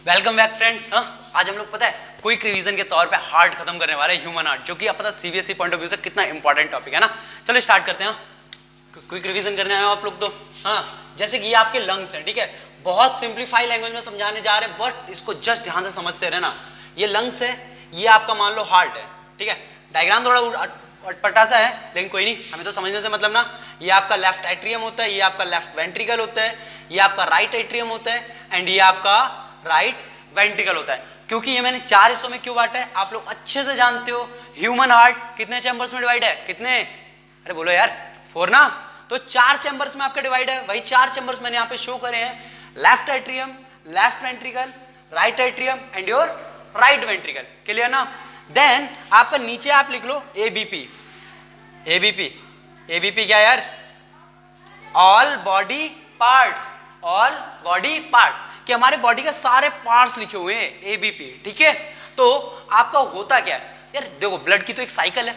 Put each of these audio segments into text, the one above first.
Welcome back friends. आज हम लोग पता है क्विक रिवीजन के तौर पे हार्ट खत्म करने वाले ह्यूमन हार्ट, जो कि आप पता सीबीएसई पॉइंट ऑफ व्यू से कितना इंपॉर्टेंट टॉपिक है ना। चलो स्टार्ट करते हैं। क्विक रिवीजन करने आए हो आप लोग तो। जैसे कि ये आपके लंग्स हैं, ठीक है। बहुत सिंप्लीफाई लैंग्वेज में समझाने जा रहे हैं, बट इसको जस्ट ध्यान से समझते रहना। ये लंग्स है, ये आपका मान लो हार्ट है, ठीक है। डायग्राम थोड़ा अटपटा सा है, लेकिन कोई नहीं, हमें तो समझने से मतलब ना। ये आपका लेफ्ट एट्रियम होता है, ये आपका लेफ्ट वेंट्रिकल होता है, ये आपका राइट एट्रियम होता है, एंड ये आपका राइट वेंट्रिकल होता है। क्योंकि ये मैंने 4 हिस्सों में क्यों बांटा है आप लोग अच्छे से जानते हो। ह्यूमन हार्ट कितने चैम्बर्स में डिवाइड है? कितने? अरे बोलो यार, 4 ना। तो 4 चैम्बर्स में आपका डिवाइड है। वही 4 चैम्बर्स मैंने यहाँ पे शो करे हैं। Left atrium, left ventricle, right atrium and your right ventricle. Clear ना? देन आपका नीचे आप लिख लो एबीपी। एबीपी, एबीपी क्या यार? All body parts. All body part, कि हमारे बॉडी के सारे पार्ट्स लिखे हुए हैं एबीपी, ठीक है। तो आपका होता क्या है यार? देखो, ब्लड की तो एक साइकिल है,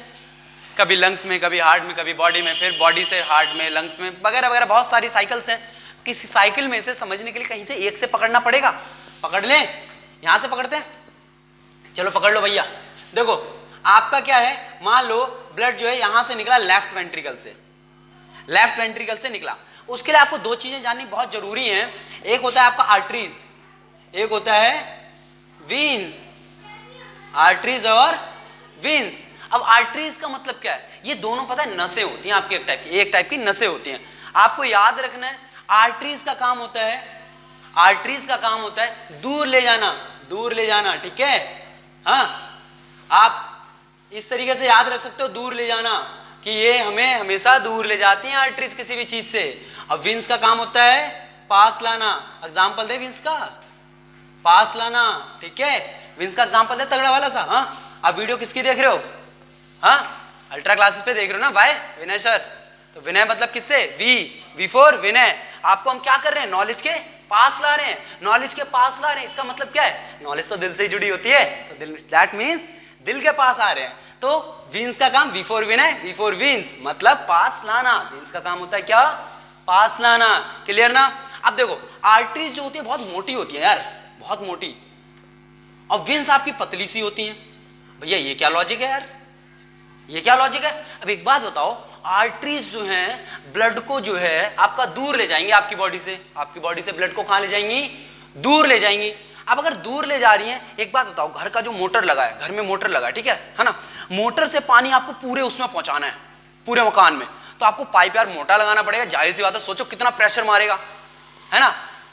कभी लंग्स में, कभी हार्ट में, कभी बॉडी में, फिर बॉडी से हार्ट में, लंग्स में, वगैरह वगैरह बहुत सारी साइकिल्स हैं। किसी साइकिल में से समझने के लिए कहीं से एक से पकड़ना पड़ेगा। पकड़ लें, यहां से पकड़ते हैं। चलो पकड़ लो भैया। देखो आपका क्या है, मान लो ब्लड जो है यहां से निकला लेफ्ट वेंट्रिकल से, लेफ्ट वेंट्रिकल से निकला। उसके लिए आपको 2 चीजें जाननी बहुत जरूरी हैं। एक होता है आपका आर्टरीज, एक होता है वीन्स। आर्टरीज और वीन्स। अब आर्टरीज का मतलब क्या है? ये दोनों पता है नसें होती हैं आपकी, एक टाइप की नसें होती हैं। आपको याद रखना है, आर्टरीज का काम होता है, आर्टरीज का काम होता है दूर ले जाना, दूर ले जाना, ठीक है। आप इस तरीके से याद रख सकते हो, दूर ले जाना, कि ये हमें हमेशा दूर ले जाती हैं आर्टरीज किसी भी चीज से। अब विंस का काम होता है पास लाना। एग्जांपल दे विंस का, पास लाना, ठीक है। विंस का एग्जांपल दे तगड़ा वाला सा। आप वीडियो किसकी देख रहे हो? अल्ट्रा क्लासेस पे देख रहे हो ना भाई, विनय सर। तो विनय मतलब किससे? वी फॉर विनय। आपको हम क्या कर रहे हैं? नॉलेज के पास ला रहे हैं, नॉलेज के पास ला रहे हैं। इसका मतलब क्या है? नॉलेज तो दिल से ही जुड़ी होती है, तो दिल, दैट मीन्स दिल के पास आ रहे हैं। तो वीन्स का काम V for Vinay, V for veins मतलब पास लाना। वीन्स का काम होता है क्या? पास लाना। क्लियर ना? अब देखो, आर्टरीज जो होती है बहुत मोटी होती है यार, बहुत मोटी, और वीन्स आपकी पतली सी होती हैं। भैया ये क्या लॉजिक है यार? ये क्या लॉजिक है? अब एक बात बताओ, आर्टरीज जो हैं ब्लड को जो है आपका दूर ले जाएंगी आपकी बॉडी से। आपकी बॉडी से ब्लड को कहां ले जाएंगी? दूर ले जाएंगी। अब अगर दूर ले जा रही हैं, एक बात बताओ, घर का जो मोटर लगा है, घर में मोटर लगा है, ठीक है ना। मोटर से पानी आपको पूरे उसमें पहुंचाना है, पूरे मकान में। तो आपको पाइप यार मोटा लगाना पड़ेगा, जाहिर सी बात है। सोचो कितना प्रेशर मारेगा, है ना।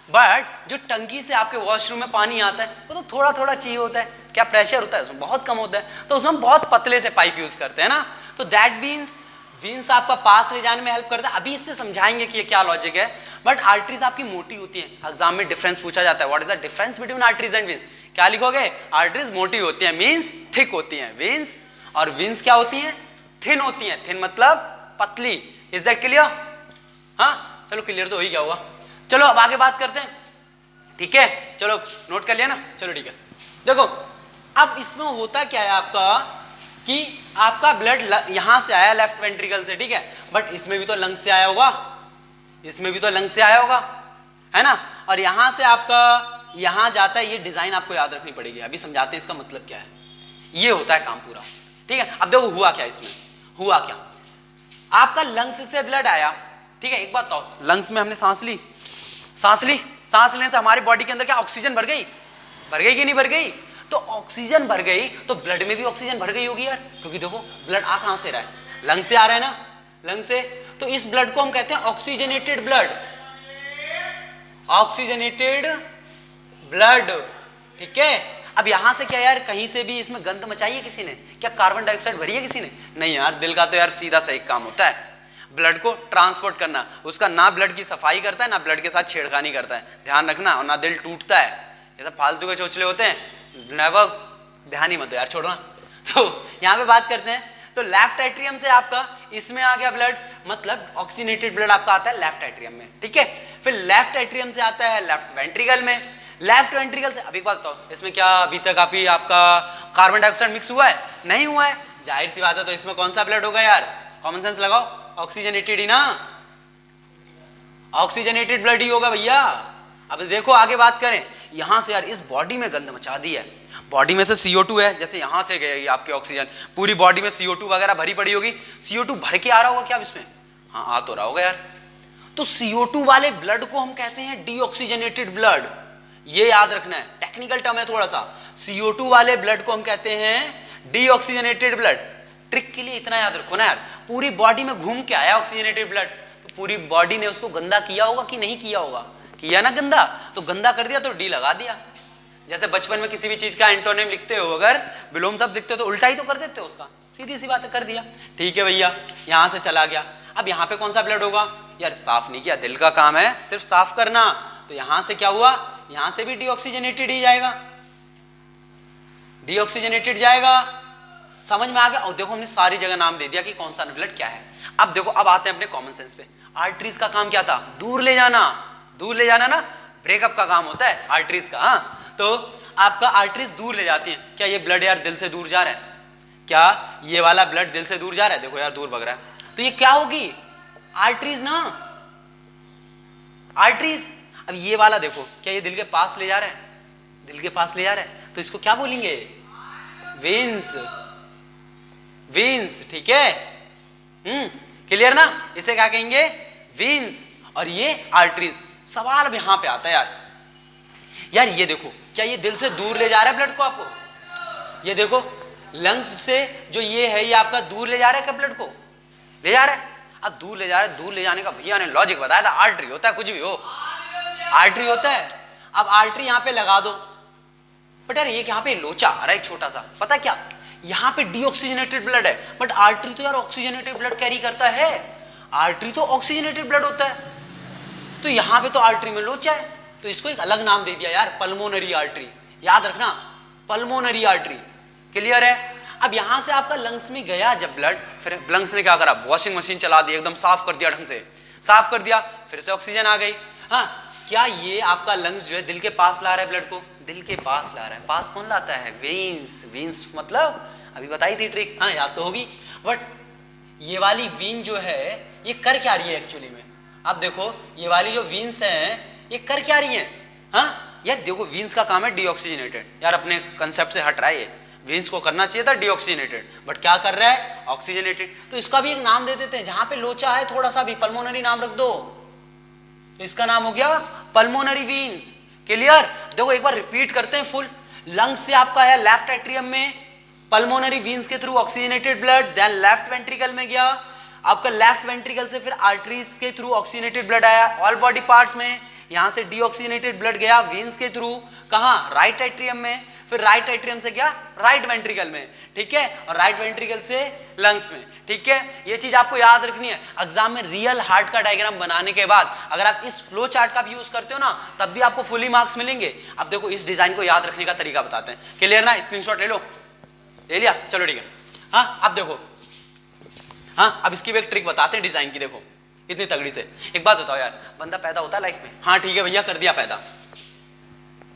बट जो टंकी से आपके वॉशरूम में पानी आता है वो तो थोड़ा थोड़ा चाहिए होता है। क्या प्रेशर होता है उसमें? बहुत कम होता है। तो उसमें बहुत पतले से पाइप यूज करते हैं ना। तो दैट मीन्स वीन्स आपका पास ले जाने में हेल्प करता है। अभी इससे समझाएंगे कि ये क्या लॉजिक है। बट आर्टरीज आपकी मोटी होती है। एग्जाम में डिफरेंस पूछा जाता है, what is the difference between arteries and veins? क्या लिखोगे? आर्टरीज मोटी होती है, मीन्स थिक होती है वीन्स, और वीन्स क्या होती है? थिन होती है। थिन मतलब पतली। Is that clear? चलो क्लियर तो हो ही गया होगा। चलो अब आगे बात करते हैं, ठीक है। चलो नोट कर लिया ना? चलो ठीक है। देखो अब इसमें होता क्या है आपका, कि आपका ब्लड यहां से आया लेफ्ट वेंट्रिकल से, ठीक है। बट इसमें भी तो लंग से आया होगा, इसमें भी तो लंग से आया होगा, है ना। और यहां से आपका यहां जाता है। ये डिजाइन आपको याद रखनी पड़ेगी। अभी समझाते हैं इसका मतलब क्या है। ये होता है काम पूरा, ठीक है। अब देखो हुआ क्या, इसमें हुआ क्या। आपका लंग्स से ब्लड आया, ठीक है। एक बात बताओ, लंग्स में हमने सांस ली, सांस ली, सांस लेने से हमारी बॉडी के अंदर क्या ऑक्सीजन भर गई? भर गई कि नहीं भर गई? तो ऑक्सीजन भर गई तो ब्लड में भी ऑक्सीजन भर गई होगी यार, क्योंकि देखो ब्लड आ कहां से रहा है? लंग से आ रहा है ना, लंग से। तो इस ब्लड को हम कहते हैं ऑक्सीजनेटेड ब्लड, ऑक्सीजनेटेड ब्लड, ठीक है। अब यहां से क्या यार, कहीं से भी इसमें गंध मचाई है किसी ने? क्या कार्बन डाइऑक्साइड भरी है किसी ने? नहीं यार। दिल का तो यार सीधा सही काम होता है ब्लड को ट्रांसपोर्ट करना। उसका ना ब्लड की सफाई करता है, ना ब्लड के साथ छेड़खानी करता है, ध्यान रखना। और ना दिल टूटता है। ये सब फालतू के चोचले होते हैं, नेवर, ध्यान ही मत दो यार, छोड़ो ना। तो यहाँ पे बात करते हैं। तो लेफ्ट एट्रियम से आपका इसमें आ गया ब्लड, मतलब ऑक्सीजनेटेड ब्लड आपका आता है लेफ्ट एट्रियम में, ठीक है। फिर लेफ्ट एट्रियम से आता है लेफ्ट वेंट्रिकल में, लेफ्ट वेंट्रिकल से। अब एक बात बताओ, इसमें क्या अभी तक आपका कार्बन डाइऑक्साइड मिक्स हुआ है? नहीं हुआ है, जाहिर सी बात है। तो इसमें कौन सा ब्लड होगा यार? कॉमन सेंस लगाओ, ऑक्सीजनेटेड ही ना, ऑक्सीजनेटेड ब्लड ही होगा भैया। अब देखो आगे बात करें, यहाँ से यार इस बॉडी में गंद मचा दी है। बॉडी में से CO2 है, जैसे यहाँ से गई आपकी ऑक्सीजन, पूरी बॉडी में CO2 वगैरह भरी पड़ी होगी। CO2 भर के आ रहा होगा क्या इसमें? हाँ आ तो रहा होगा यार। तो CO2 वाले ब्लड को हम कहते हैं डीऑक्सीजनेटेड ब्लड। ये याद रखना है, टेक्निकल टर्म है थोड़ा सा। CO2 वाले ब्लड को हम कहते हैं डीऑक्सीजनेटेड ब्लड। ट्रिक के लिए इतना याद रखो ना यार, पूरी बॉडी में घूम के आया ऑक्सीजनेटेड ब्लड, तो पूरी बॉडी ने उसको गंदा किया होगा कि नहीं किया होगा? किया ना गंदा, तो गंदा कर दिया तो डी लगा दिया। जैसे बचपन में किसी भी चीज का एंटोनिम लिखते हो, अगर विलोम शब्द लिखते हो तो उल्टा ही तो कर देते हो उसका, सीधी सी बात कर दिया। ठीक है भैया, यहां से चला गया। अब यहाँ पे कौन सा ब्लड होगा यार? साफ नहीं किया, दिल का काम है सिर्फ साफ करना। तो यहां से क्या हुआ? यहां से भी डीऑक्सीजनेटेड ही जाएगा, डीऑक्सीजनेटेड जाएगा। समझ में आ गया? और देखो हमने सारी जगह नाम दे दिया कि कौन सा ब्लड क्या है। अब देखो, अब आते हैं अपने कॉमन सेंस पे। आर्टरीज का काम क्या था? दूर ले जाना। दूर ले जाना ना, ब्रेकअप का काम होता है आर्टरीज का। हाँ, तो आपका आर्टरीज दूर ले जाती है। क्या ये ब्लड यार दिल से दूर जा रहा है? क्या ये वाला ब्लड दिल से दूर जा रहा है? देखो यार दूर भग रहा है, तो ये क्या होगी? आर्टरीज ना, आर्टरीज। अब ये वाला देखो, क्या ये दिल के पास ले जा रहा है? दिल के पास ले जा रहा है, तो इसको क्या बोलेंगे? वेन्स। वेन्स, ठीक है। क्लियर ना? इसे क्या कहेंगे? वेन्स। और ये आर्टरीज। सवाल अब यहां पे आता है यार, यार ये देखो, क्या ये दिल से दूर ले जा रहा है ब्लड को आपको? ये देखो, लंग्स से जो ये है, ये आपका दूर ले जा रहा है क्या ब्लड को? ले जा रहा है। अब दूर ले जा रहा है, दूर ले जाने का भैया ने लॉजिक बताया था, आर्टरी होता है, कुछ भी हो आर्टरी होता है। अब आर्टरी यहां पे लगा दो, बट यार ये यहाँ पे लोचा आ रहा है छोटा सा, पता क्या? यहाँ पे डीऑक्सीजनेटेड ब्लड है, बट आर्टरी तो यार ऑक्सीजनेटेड ब्लड कैरी करता है। आर्टरी तो ऑक्सीजनेटेड ब्लड होता है, तो यहाँ पे तो आर्टरी में लोचा है, तो इसको एक अलग नाम दे दिया यार, पल्मोनरी आर्टरी। याद रखना, पल्मोनरी आर्टरी। क्लियर है? अब यहां से आपका लंग्स में गया जब ब्लड, फिर लंग्स ने क्या करा? वॉशिंग मशीन चला दी, एकदम साफ कर दिया, ढंग से साफ कर दिया, फिर से ऑक्सीजन आ गई। हाँ, क्या ये आपका लंग्स जो है दिल के पास ला रहा है ब्लड को? दिल के पास ला रहा है। पास कौन लाता है? वेन्स। वेन्स मतलब अभी बताई थी ट्रिक, हाँ याद तो होगी। बट ये वाली वीन जो है ये कर क्या रही है एक्चुअली में? अब देखो, ये वाली जो वीन्स हैं ये कर क्या रही है? हाँ यार देखो, वीन्स का काम है डीऑक्सीजनेटेड। यार अपने कंसेप्ट से हट रहा है ये, वीन्स को करना चाहिए था डीऑक्सीजनेटेड, बट क्या कर रहा है? ऑक्सीजनेटेड। तो इसका भी एक नाम दे देते हैं, जहां पे लोचा है थोड़ा सा भी, पल्मोनरी नाम रख दो, तो इसका नाम हो गया पल्मोनरी वीन्स। क्लियर? देखो एक बार रिपीट करते हैं फुल। लंग्स से आपका है लेफ्ट एट्रियम में, पल्मोनरी वीन्स के through oxygenated blood, then left ventricle में गया, आपका लेफ्ट वेंट्रिकल से फिर आर्टरीज के थ्रू ऑक्सीजनेटेड ब्लड आया ऑल बॉडी पार्ट्स में, यहां से डीऑक्सीजनेटेड ब्लड गया वीन्स के थ्रू, कहां? राइट एट्रियम में, फिर राइट एट्रियम से गया राइट वेंट्रिकल में, ठीक है, और राइट वेंट्रिकल से लंग्स में, ठीक है। ये चीज आपको याद रखनी है। एग्जाम में रियल हार्ट का डायग्राम बनाने के बाद अगर आप इस फ्लो चार्ट का भी यूज करते हो ना, तब भी आपको फुली मार्क्स मिलेंगे। अब देखो इस डिजाइन को याद रखने का तरीका बताते हैं। क्लियर ना? स्क्रीनशॉट ले लो, ले लिया? चलो ठीक है। हाँ अब देखो, हाँ अब इसकी भी एक ट्रिक बताते हैं डिजाइन की। देखो इतनी तगड़ी से। एक बात बताओ यार, बंदा पैदा होता है लाइफ में? हाँ ठीक है भैया, कर दिया पैदा,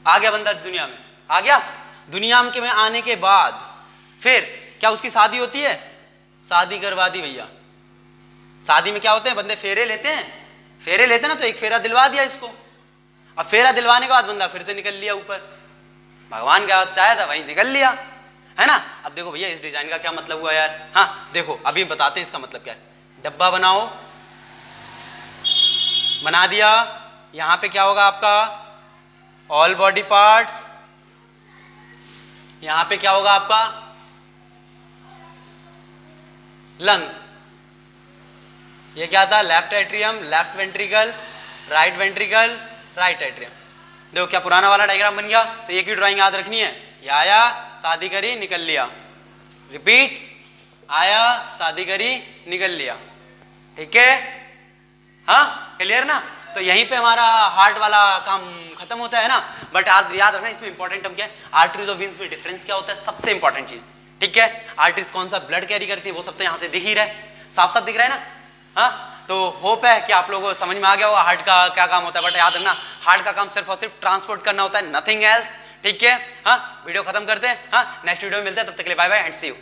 आ गया बंदा दुनिया में, आ गया दुनिया में आने के बाद फिर क्या उसकी शादी होती है? शादी करवा दी भैया। शादी में क्या होते हैं? बंदे फेरे लेते हैं, फेरे लेते हैं ना, तो एक फेरा दिलवा दिया इसको। अब फेरा दिलवाने के बाद बंदा फिर से निकल लिया ऊपर, भगवान के हाथ से आया था वही निकल लिया, है ना। अब देखो भैया इस डिजाइन का क्या मतलब हुआ यार? हाँ देखो अभी बताते हैं इसका मतलब क्या है। डब्बा बनाओ, बना दिया, यहां पे क्या होगा आपका? ऑल बॉडी पार्ट्स, यहां पे क्या होगा आपका? लंग्स। ये क्या था? Left atrium, left ventricle, right ventricle, right atrium. देखो क्या पुराना वाला डायग्राम बन गया। तो एक ही ड्राइंग याद रखनी है, ये आया, शादी करी, निकल लिया, रिपीट, आया, शादी करी, निकल लिया, ठीक है। हाँ क्लियर ना? तो यहीं पे हमारा हार्ट वाला काम खत्म होता है ना। बट याद रखना इसमें इंपॉर्टेंट टर्म क्या है? आर्टरीज और वीन्स में डिफरेंस क्या होता है? सबसे इंपॉर्टेंट चीज, ठीक है। आर्टरीज कौन सा ब्लड कैरी करती है वो सब तो यहाँ से दिख ही रहा है, साफ साफ दिख रहा है ना। हाँ तो होप है कि आप लोगों को समझ में आ गया होगा हार्ट का क्या काम होता है। बट याद रखना हार्ट का काम सिर्फ और सिर्फ ट्रांसपोर्ट करना होता है, नथिंग एल्स, ठीक है। हाँ वीडियो खत्म करते हैं, हाँ नेक्स्ट वीडियो में मिलते हैं, तब तक के लिए bye bye and see you.